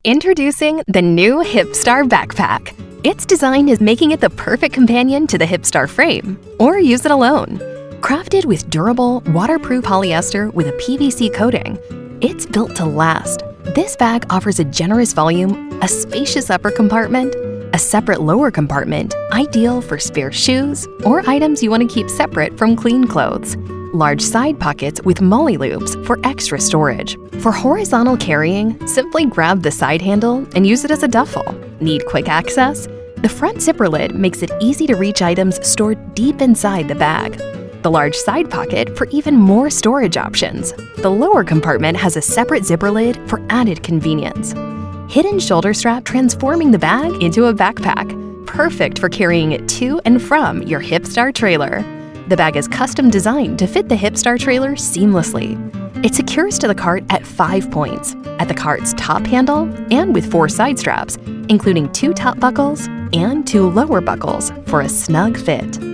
Introducing the new Hipstar Backpack. Its design is making it the perfect companion to the Hipstar frame, or use it alone. Crafted with durable, waterproof polyester with a PVC coating, it's built to last. This bag offers a generous volume, a spacious upper compartment, a separate lower compartment, ideal for spare shoes or items you want to keep separate from clean clothes. Large side pockets with molly loops for extra storage. For horizontal carrying, simply grab the side handle and use it as a duffel. Need quick access? The front zipper lid makes it easy to reach items stored deep inside the bag. The large side pocket for even more storage options. The lower compartment has a separate zipper lid for added convenience. Hidden shoulder strap transforming the bag into a backpack, perfect for carrying it to and from your Hipstar trailer. The bag is custom designed to fit the Hipstar trailer seamlessly. It secures to the cart at 5 points, at the cart's top handle and with 4 side straps, including 2 top buckles and 2 lower buckles for a snug fit.